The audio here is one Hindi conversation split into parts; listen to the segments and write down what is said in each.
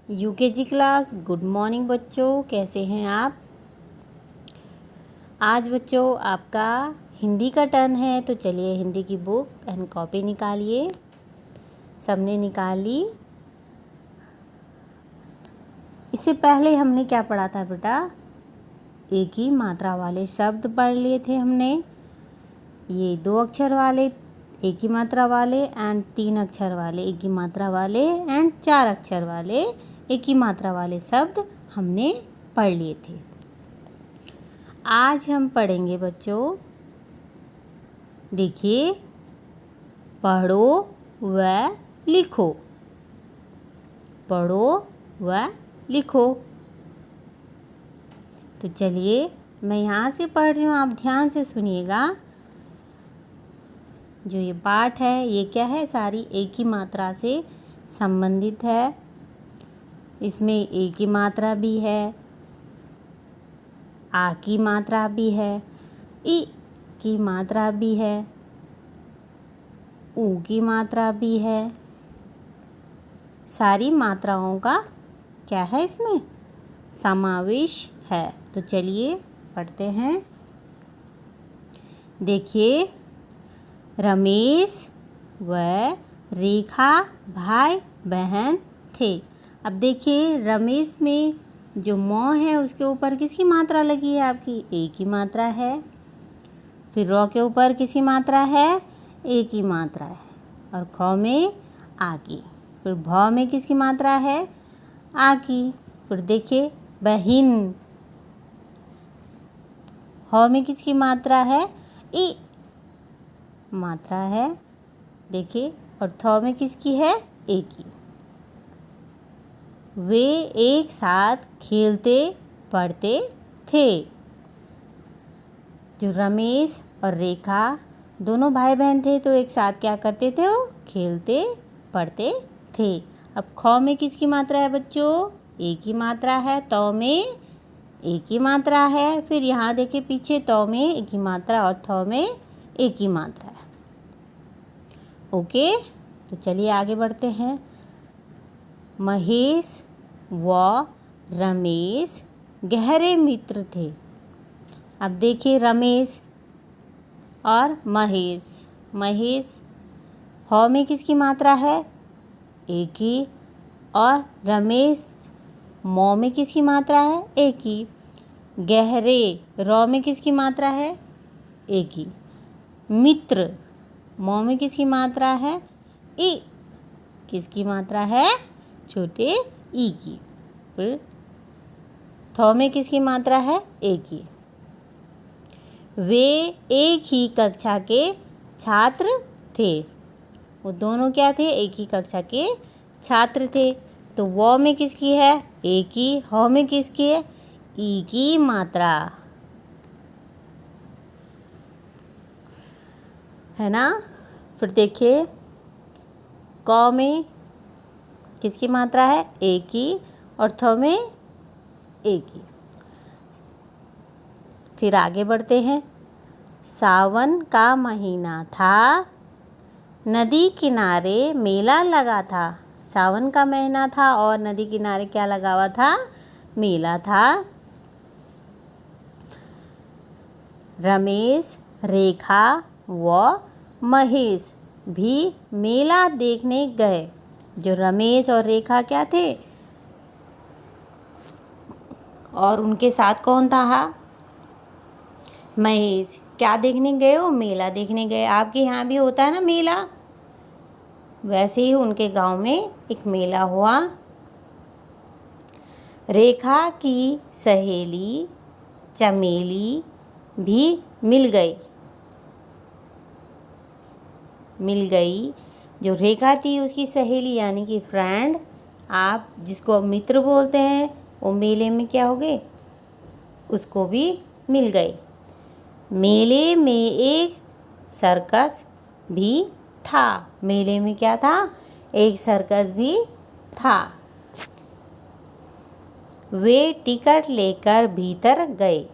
UKG class. गुड मॉर्निंग बच्चों, कैसे हैं आप। आज बच्चों आपका हिंदी का टर्न है, तो चलिए हिंदी की बुक एंड कॉपी निकालिए। सबने निकाल ली। इससे पहले हमने क्या पढ़ा था बेटा, एक ही मात्रा वाले शब्द पढ़ लिए थे हमने। ये 2 अक्षर वाले एक ही मात्रा वाले एंड 3 अक्षर वाले एक ही मात्रा वाले एंड 4 अक्षर वाले एक ही मात्रा वाले शब्द हमने पढ़ लिए थे। आज हम पढ़ेंगे बच्चों, देखिए, पढ़ो व लिखो। पढ़ो व लिखो। तो चलिए मैं यहाँ से पढ़ रही हूँ, आप ध्यान से सुनिएगा। जो ये पाठ है ये क्या है, सारी एक ही मात्रा से संबंधित है। इसमें ए की मात्रा भी है, आ की मात्रा भी है, ई की मात्रा भी है, ऊ की मात्रा भी है। सारी मात्राओं का क्या है, इसमें समावेश है। तो चलिए पढ़ते हैं। देखिए, रमेश व रेखा भाई बहन थे। अब देखिए, रमेश में जो मौ है उसके ऊपर किसकी मात्रा लगी है, आपकी ए की मात्रा है। फिर रौ के ऊपर किसकी मात्रा है, ए की मात्रा है। और खौ में आ की। फिर भौ में किसकी मात्रा है, आ की। फिर देखिए बहिन, हौ में किसकी मात्रा है, ई मात्रा है। देखिए, और थौ में किसकी है, ए की। वे एक साथ खेलते पढ़ते थे। जो रमेश और रेखा दोनों भाई बहन थे, तो एक साथ क्या करते थे, वो खेलते पढ़ते थे। अब खौ में किसकी मात्रा है बच्चों, ए की मात्रा है। तौ में ए की मात्रा है। फिर यहाँ देखिए पीछे तौ में ए की मात्रा और थौ में ए की मात्रा है। ओके, तो चलिए आगे बढ़ते हैं। महेश व रमेश गहरे मित्र थे। अब देखिए रमेश और महेश। महेश हौ में किसकी मात्रा है, ए की। और रमेश मौ में किसकी मात्रा है, ए की। गहरे रौ में किसकी मात्रा है, ए की। मित्र मौ में किसकी मात्रा है, ई। किसकी मात्रा है, छोटे ई की। फिर थौ में किसकी मात्रा है, ए की। वे एक ही कक्षा के छात्र थे। वो दोनों क्या थे, एक ही कक्षा के छात्र थे। तो वो में किसकी है, ए की। हौ में किसकी है, ई की मात्रा है ना। फिर देखिए कौ में किसकी मात्रा है, ए की। और थौ में ए की। फिर आगे बढ़ते हैं। सावन का महीना था, नदी किनारे मेला लगा था। सावन का महीना था और नदी किनारे क्या लगा हुआ था, मेला था। रमेश, रेखा व महेश भी मेला देखने गए। जो रमेश और रेखा क्या थे, और उनके साथ कौन था, महेश। क्या देखने गए, वो मेला देखने गए। आपके यहाँ भी होता है ना मेला, वैसे ही उनके गांव में एक मेला हुआ। रेखा की सहेली चमेली भी मिल गई। जो रेखा थी उसकी सहेली यानी कि फ्रेंड, आप जिसको मित्र बोलते हैं, वो मेले में क्या हो गए, उसको भी मिल गए। मेले में एक सर्कस भी था। मेले में क्या था, एक सर्कस भी था। वे टिकट लेकर भीतर गए।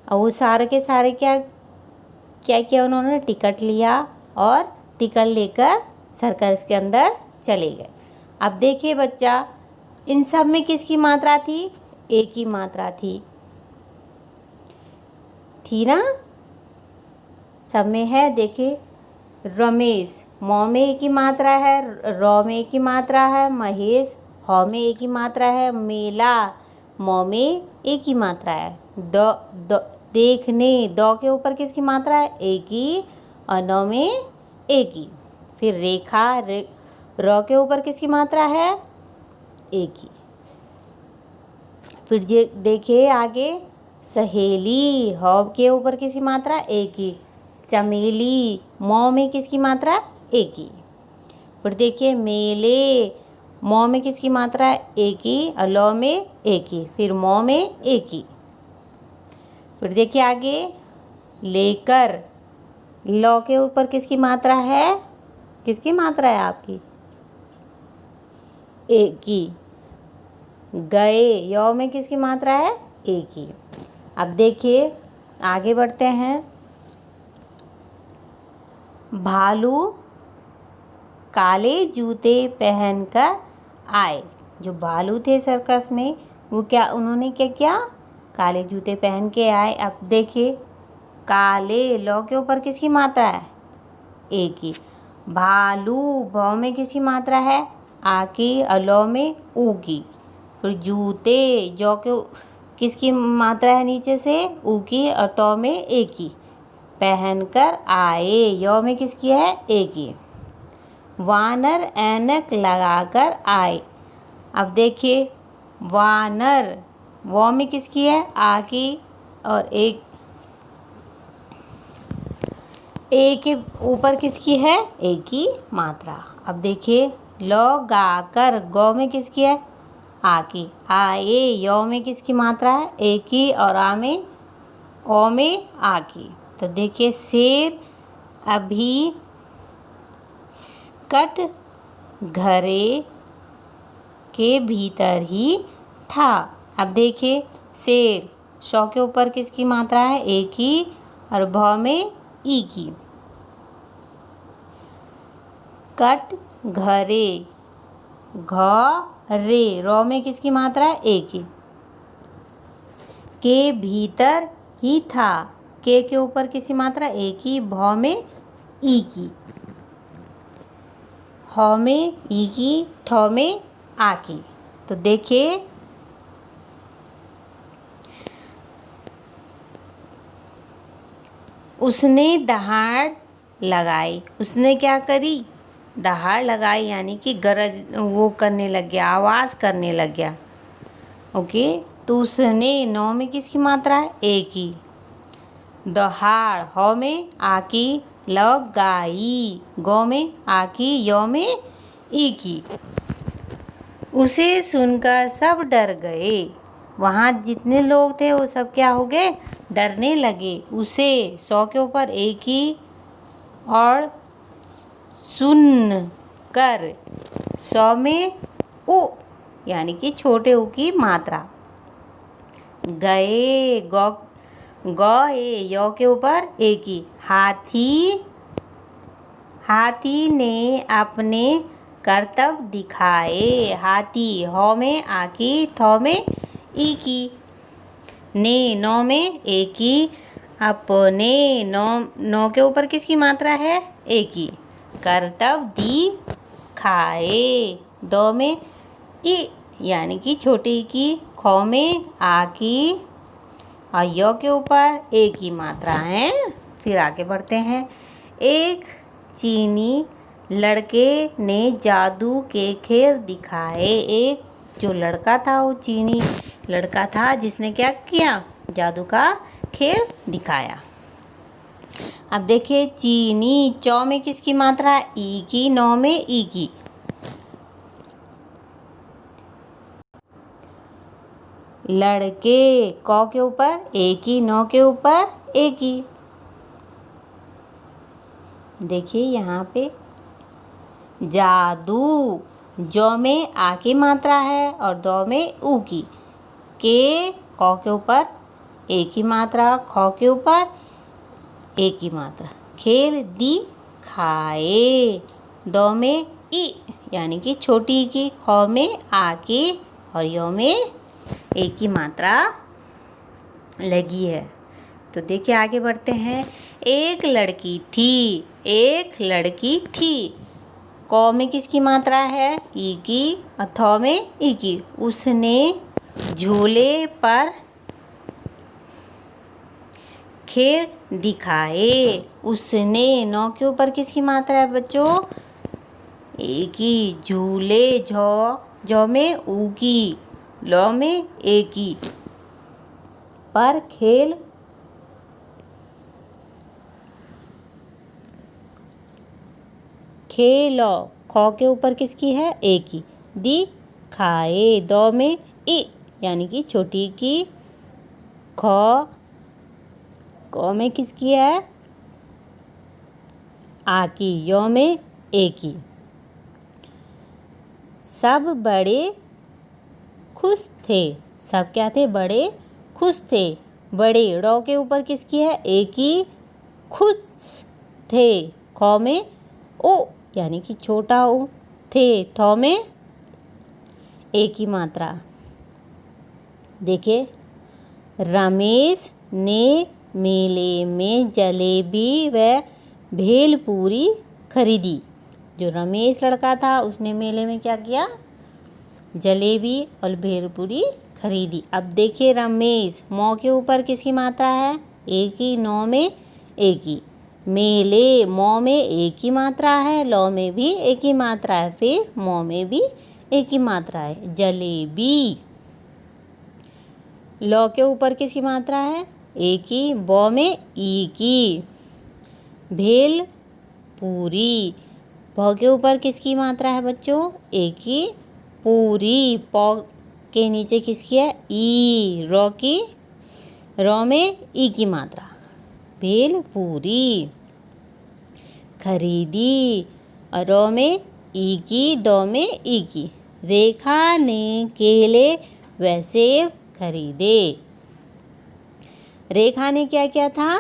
और वो सारे के सारे क्या किया उन्होंने, टिकट लिया और टिकट लेकर सर्कस के अंदर चले गए। अब देखिए बच्चा, इन सब में किसकी मात्रा थी? ए की मात्रा थी ना? सब में है। देखिए रमेश, म में ए की मात्रा है, र में ए की मात्रा है, महेश ह में ए की मात्रा है, मेला म में ए की मात्रा है, द देखने द के ऊपर किसकी मात्रा है? ए की, और न में ए की। फिर रेखा र के ऊपर किसकी मात्रा है? ए की। फिर देखिए आगे, सहेली ह के ऊपर किसकी मात्रा? ए की। चमेली म में किसकी मात्रा? ए की। फिर देखिए मेले, म में किसकी मात्रा? ए की, और ल में ए की। फिर म में ए की। फिर देखिए आगे, लेकर ल के ऊपर किसकी मात्रा है? किसकी मात्रा है आपकी? ए की। गए य में किसकी मात्रा है? ए की। अब देखिए आगे बढ़ते हैं। भालू काले जूते पहनकर आए। जो भालू थे सर्कस में, वो उन्होंने क्या किया? काले जूते पहन के आए। अब देखिए काले ल के ऊपर किसकी मात्रा है? ए की। भालू भ में किसकी मात्रा है? आ की, और ल में ऊ की। फिर जूते जो के किसकी मात्रा है नीचे से? ऊ की, और त में ए की। पहनकर आए य में किसकी है? ए की। वानर ऐनक लगाकर आए। अब देखिए वानर वो में किसकी है? आ की, और एक ए के ऊपर किसकी है? ए की मात्रा। अब देखिए लगाकर गौ में किसकी है? आ की। आए य में किसकी मात्रा है? ए की, और आ में ओ में आ की। तो देखिए शेर अभी कट घरे के भीतर ही था। अब देखिए शेर शौ के ऊपर किसकी मात्रा है? ए की, और भ में ई की। कट घरे घ रे रो में किसकी मात्रा है? ए की। के भीतर ही था, के ऊपर किसकी मात्रा? ए की। भ में ई की। ह में ई की, थ में आ की। तो देखिए उसने दहाड़ लगाई। उसने क्या करी? दहाड़ लगाई, यानी कि गरज वो करने लग गया, आवाज़ करने लग गया। ओके, तो उसने नौ में किसकी मात्रा है? ए की। दहाड़ ह में आ की, लगाई गौ में आ की, य में ई की। उसे सुनकर सब डर गए। वहाँ जितने लोग थे वो सब क्या हो गए? डरने लगे। उसे सौ के ऊपर ए की, और सुन कर सौ में उ, यानी कि छोटे उ की मात्रा। गए गौ ए य के ऊपर ए की। हाथी ने अपने करतब दिखाए। हाथी ह में आ की, थ में ई की। ने नौ में ए की। अपने नौ के ऊपर किसकी मात्रा है? ए की। करतब दिखाए दो में ई, यानी कि छोटी की। ख में आ की, और य के ऊपर ए की मात्रा है। फिर आगे बढ़ते हैं। एक चीनी लड़के ने जादू के खेल दिखाए। एक जो लड़का था वो चीनी लड़का था जिसने क्या किया? जादू का खेल दिखाया। अब देखिए चीनी चौ में किसकी मात्रा है? ई की। नौ में ई की। लड़के क के ऊपर ए की, नौ के ऊपर ए की। देखिए यहाँ पे जादू जो में आ की मात्रा है, और दो में ऊ की। के क के ऊपर ए की मात्रा, ख के ऊपर ए की मात्रा। खेल दिखाए दो में ई, यानी कि छोटी की। ख में आ की, और य में ए की मात्रा लगी है। तो देखिए आगे बढ़ते हैं। एक लड़की थी, एक लड़की थी। क में किसकी मात्रा है? ई की। और थ में ई की। उसने झूले पर खेल दिखाए। उसने नौ के ऊपर किसकी मात्रा है बच्चों? ए की। झूले झ में ऊ की, ल में ए की। पर खेल खेलो, ख के ऊपर किसकी है? ए की। दिखाए, द में ई यानी कि छोटी की। ख क में किसकी है? आ की। य में ए की। सब बड़े खुश थे। सब क्या थे? बड़े खुश थे। बड़े ड़ के ऊपर किसकी है? ए की। खुश थे। ख में ओ यानी कि छोटा ओ। थे, थ में ए की मात्रा। देखिए, रमेश ने मेले में जलेबी व भेलपूरी खरीदी। जो रमेश लड़का था उसने मेले में क्या किया? जलेबी और भेलपूरी खरीदी। अब देखिए रमेश, मौ के ऊपर किसकी मात्रा है? ए की। नौ में ए की। मेले, मौ में ए की मात्रा है, लौ में भी ए की मात्रा है, फिर मौ में भी ए की मात्रा है। जलेबी, लौ के ऊपर किसकी मात्रा है? ए की। बौ में ई की। भेल पूरी, भौ के ऊपर किसकी मात्रा है बच्चों? ए की। पूरी, पौ के नीचे किसकी है? ई। रौ की। रौ में ई की मात्रा। भेल पूरी खरीदी, और रौ में ई की, दौ में ई की। रेखा ने केले व सेब खरीदे। रेखा ने क्या किया था?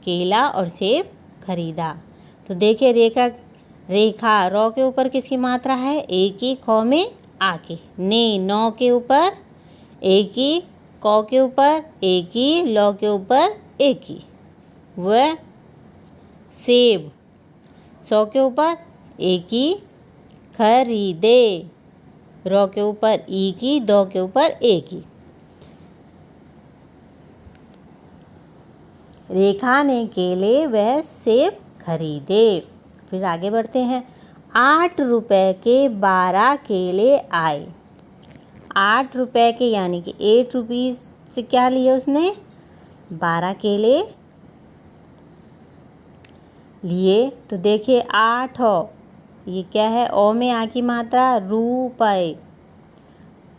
केला और सेब खरीदा। तो देखिए रेखा रौ के ऊपर किसकी मात्रा है? ए की। ख में आ की। ने नौ के ऊपर ए की। क के ऊपर ए की। लौ के ऊपर ए की। व सेब, सौ के ऊपर ए की। खरीदे, रौ के ऊपर ई की। दौ के ऊपर ए की। रेखा ने केले व सेब खरीदे। फिर आगे बढ़ते हैं। 8 रुपए के 12 केले आए। 8 रुपए के यानी कि 8 रुपीज़ से क्या लिए उसने? 12 केले लिए। तो देखिए 8 ये क्या है? ओ में आ की मात्रा। रुपए।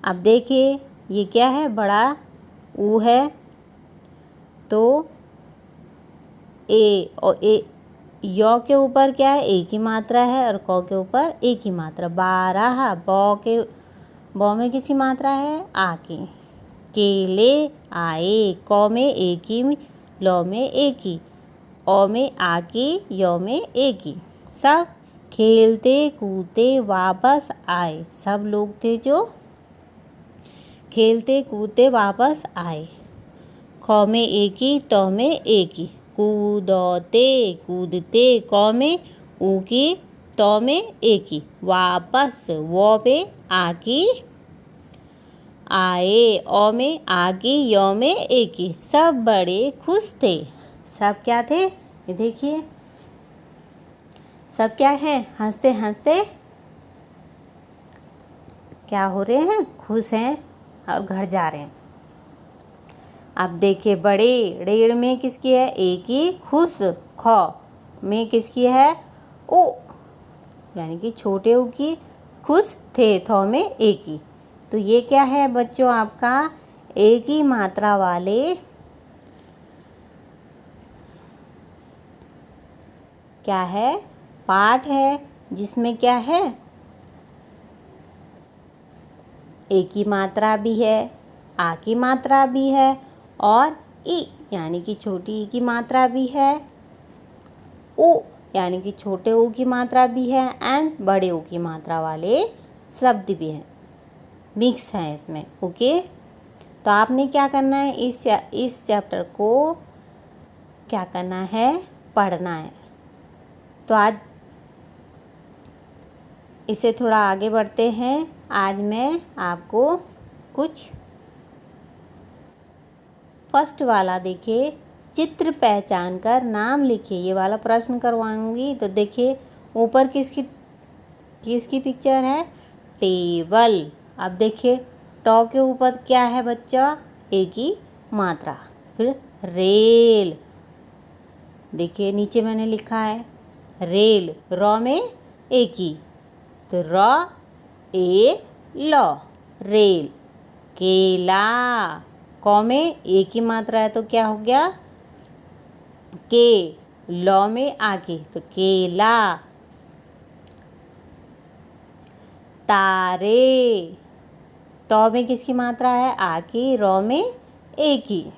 अब देखिए ये क्या है? बड़ा ऊ है तो ए, और ए यौ के ऊपर क्या है? ए की मात्रा है, और क के ऊपर ए की मात्रा। 12 बौ में किसकी मात्रा है? आ की। केले आए, क में ए की, लौ में ए की। ओ में आ की, यौ में ए की। सब खेलते कूदते वापस आए। सब लोग थे जो खेलते कूदते वापस आए। ख में ए की, त में ए की। कूदते कूदते, क में ऊ की, त में ए की। वापस, वो पे आ की। आए, ओ में आ की, यौ में ए की। सब बड़े खुश थे। सब क्या थे? ये देखिए सब क्या है? हंसते हंसते क्या हो रहे हैं? खुश हैं और घर जा रहे हैं। अब देखिए बड़े ड़ेड़ में किसकी है? ए की। खुश, ख में किसकी है? ओ यानी कि छोटे ऊ की। खुश थे, थ में ए की। तो ये क्या है बच्चों? आपका ए की मात्रा वाले क्या है? पाठ है, जिसमें क्या है? ए की मात्रा भी है, आ की मात्रा भी है, और ई यानी कि छोटी ई की मात्रा भी है, ऊ यानी कि छोटे ऊ की मात्रा भी है, एंड बड़े ऊ की मात्रा वाले शब्द भी हैं। मिक्स हैं इसमें। ओके, तो आपने क्या करना है, इस चैप्टर को क्या करना है, पढ़ना है। तो आज इसे थोड़ा आगे बढ़ते हैं। आज मैं आपको कुछ फर्स्ट वाला देखिए, चित्र पहचान कर नाम लिखिए, ये वाला प्रश्न करवाऊंगी। तो देखिए ऊपर किसकी पिक्चर है, टेबल। अब देखिए टॉ के ऊपर क्या है बच्चा, ए की मात्रा। फिर रेल, देखिए नीचे मैंने लिखा है रेल, रॉ में ए की, तो रॉ ए लॉ, रेल। केला, कौ में ए की मात्रा है तो क्या हो गया, के, लॉ में आके तो केला। तारे, तौ में किसकी मात्रा है, आ की, रॉ में ए की,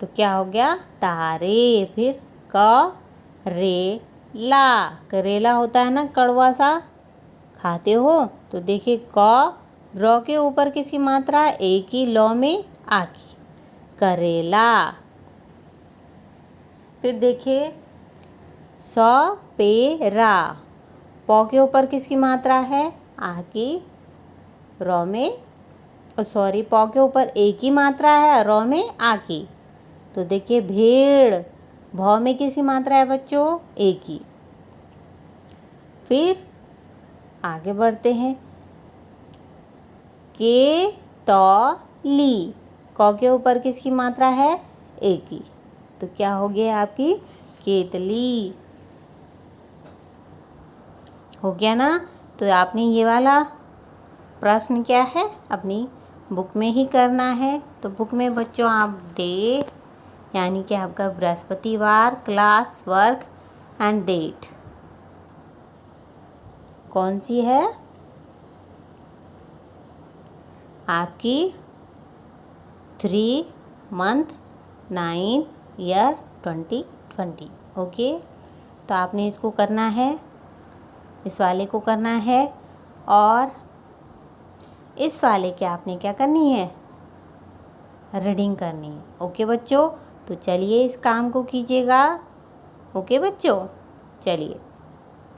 तो क्या हो गया, तारे। फिर करेला, करेला होता है ना कड़वा सा, खाते हो। तो देखिए रॉ के ऊपर किसकी मात्रा है, ए की, लॉ में आ की, करेला। फिर देखिए सपेरा, पौ के ऊपर किसकी मात्रा है, आ की, रॉ में पौ के ऊपर ए की मात्रा है, रॉ में आ की, तो देखिए भेड़, भौ में किसकी मात्रा है बच्चों, ए की। फिर आगे बढ़ते हैं, केतली, कौ के ऊपर किसकी मात्रा है, ए की, तो क्या हो गया आपकी केतली। हो गया ना। तो आपने ये वाला प्रश्न क्या है अपनी बुक में ही करना है। तो बुक में बच्चों आप डे यानी कि आपका बृहस्पतिवार, क्लास, वर्क एंड डेट कौन सी है आपकी, 3 मंथ 9 ईयर 2020। ओके, तो आपने इसको करना है, इस वाले को करना है, और इस वाले के आपने क्या करनी है, रीडिंग करनी है। ओके बच्चों, तो चलिए इस काम को कीजिएगा। ओके बच्चों, चलिए।